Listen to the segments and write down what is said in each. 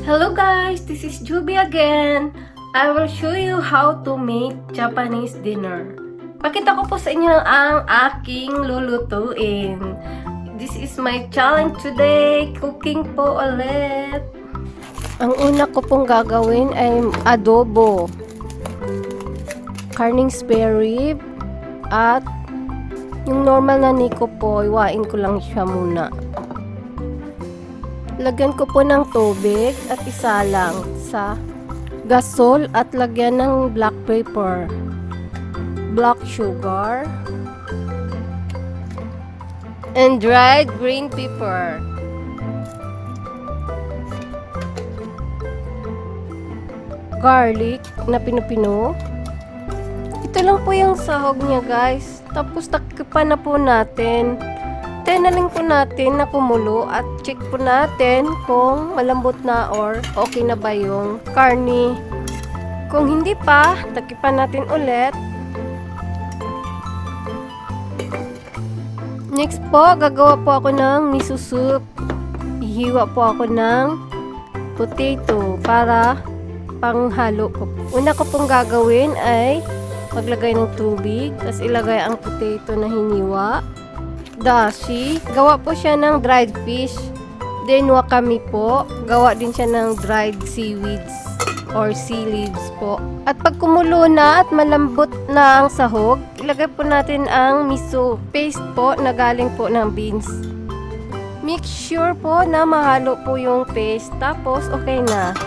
Hello guys, this is Juby again. I will show you how to make Japanese dinner. Pakita ko po sa inyo ang aking lulutuin. This is my challenge today, cooking po ulit. Ang una ko pong gagawin ay adobo. Karning spare rib at yung normal na niko po, iwain ko lang siya muna. Lagyan ko po ng tubig at isa lang sa gasol at lagyan ng black pepper, black sugar, and dried green pepper. Garlic na pinupino. Ito lang po yung sahog niya guys. Tapos takipan na po natin. Tenaling po natin na kumulo at check po natin kung malambot na or okay na ba yung karne. Kung hindi pa, takipan natin ulit. Next po, gagawa po ako ng miso soup. Ihiwa po ako ng potato para panghalo ko. Una ko pong gagawin ay maglagay ng tubig, tapos ilagay ang potato na hiniwa. Dashi, gawa po siya ng dried fish. Then wakame po, gawa din siya ng dried seaweeds or sea leaves po. At pag kumulo na at malambot na ang sahog, ilagay po natin ang miso paste po na galing po ng beans. Make sure po na mahalo po yung paste, tapos okay na.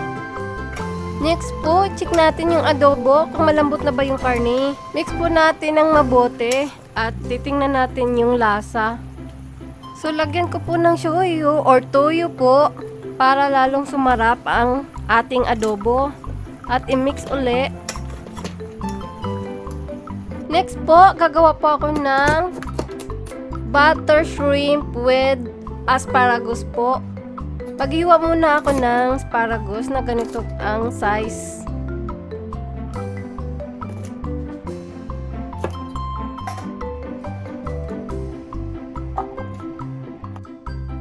Next po, check natin yung adobo kung malambot na ba yung karne. Mix po natin ng mabuti at titingnan natin yung lasa. So, lagyan ko po ng shoyu or toyo po para lalong sumarap ang ating adobo. At i-mix uli. Next po, gagawa po ako ng butter shrimp with asparagus po. Paghiwa muna ako ng asparagus na ganito ang size.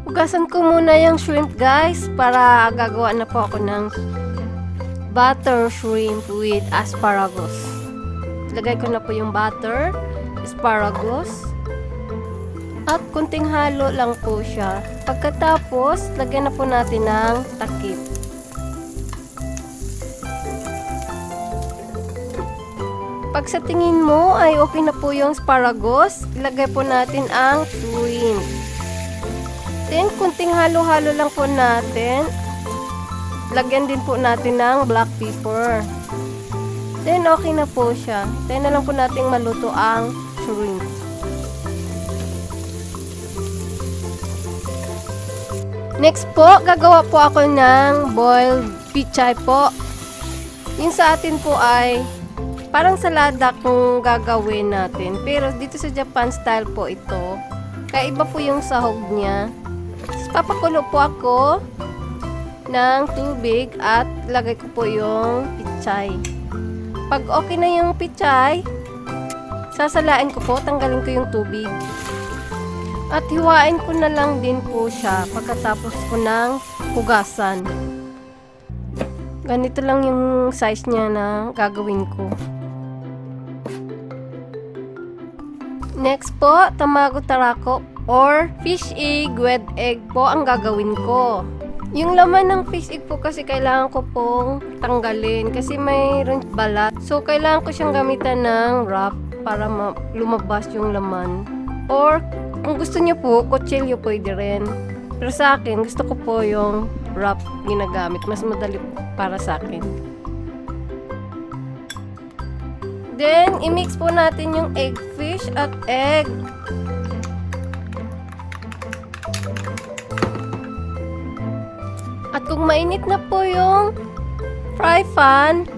Hugasan ko muna yung shrimp guys para gagawa na po ako ng butter shrimp with asparagus. Lagay ko na po yung butter, asparagus, at kunting halo lang po siya. Pagkatapos, lagyan na po natin ng takip. Pag sa tingin mo ay okay na po yung asparagus, ilagay po natin ang shrimp. Then, kunting halo-halo lang po natin. Lagyan din po natin ng black pepper. Then, okay na po siya. Then, na lang po natin maluto ang shrimp. Next po, gagawa po ako ng boiled pichay po. Yung sa atin po ay parang salada kung gagawin natin. Pero dito sa Japan style po ito. Kaya iba po yung sahog niya. Papakulo po ako ng tubig at lagay ko po yung pichay. Pag okay na yung pichay, sasalain ko po, tanggalin ko yung tubig. At hiwain ko na lang din po siya pagkatapos ko ng hugasan. Ganito lang yung size niya na gagawin ko. Next po, tamago tarako or fish egg with egg po ang gagawin ko. Yung laman ng fish egg po kasi kailangan ko pong tanggalin kasi mayroon balat. So, kailangan ko siyang gamitan ng wrap para lumabas yung laman. Or, kung gusto niyo po, kutsilyo pwede rin. Pero sa akin, gusto ko po yung wrap ginagamit. Mas madali para sa akin. Then, i-mix po natin yung egg fish at egg. At kung mainit na po yung fry pan,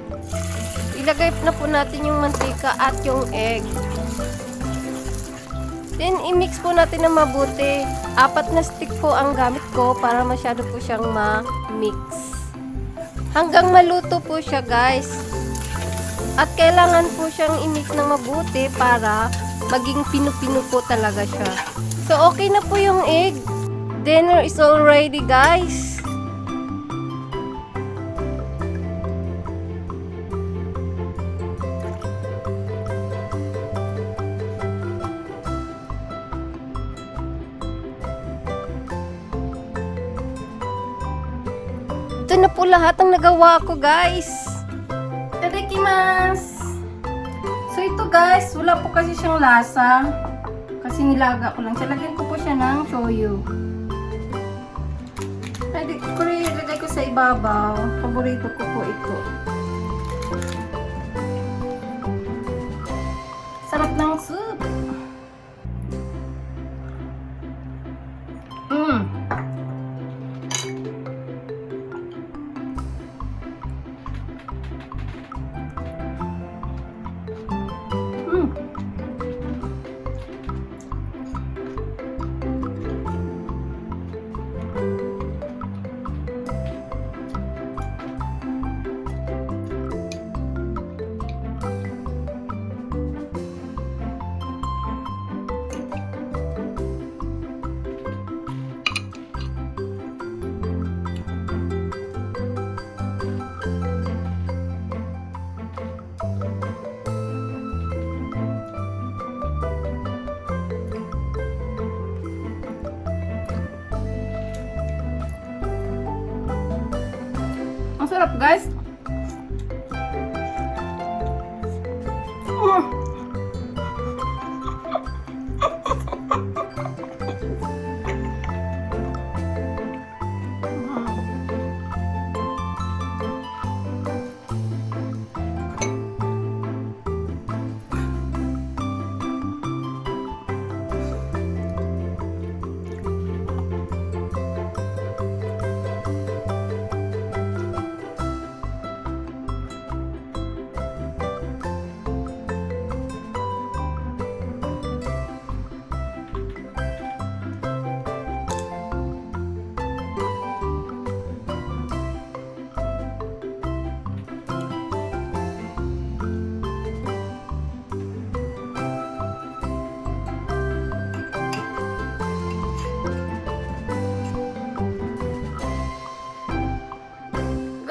ilagay na po natin yung mantika at yung egg. Then, i-mix po natin na mabuti. 4 na stick po ang gamit ko para masyado po siyang ma-mix. Hanggang maluto po siya guys. At kailangan po siyang i-mix ng mabuti para maging pinu-pinu po talaga siya. So, okay na po yung egg. Dinner is all ready guys. Ito na po lahat ang nagawa ko, guys. Itadakimasu! So ito guys, wala po kasi siyang lasa. Kasi nilaga ko lang siya. Lagyan ko po siya ng shoyu. Ilagay ko sa ibabaw. Paborito ko po ito. Sarap ng soup. Ang sarap, guys.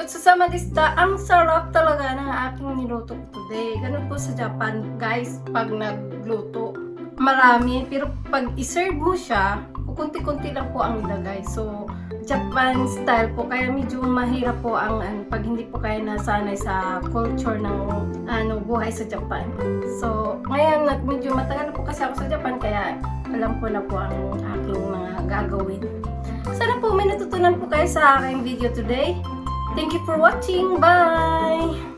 Susama dista, ang sarap talaga ng aking niluto today. Ganun po sa Japan, guys, pag nagluto. Marami, pero pag iserve mo siya, kunti-kunti lang po ang ilagay. So, Japan style po, kaya medyo mahirap po ang pag hindi po kayo nasanay sa culture ng buhay sa Japan. So, ngayon, medyo matagal na po kasi ako sa Japan, kaya alam ko na po ang aking mga gagawin. Sana po may natutunan po kayo sa aking video today. Thank you for watching. Bye!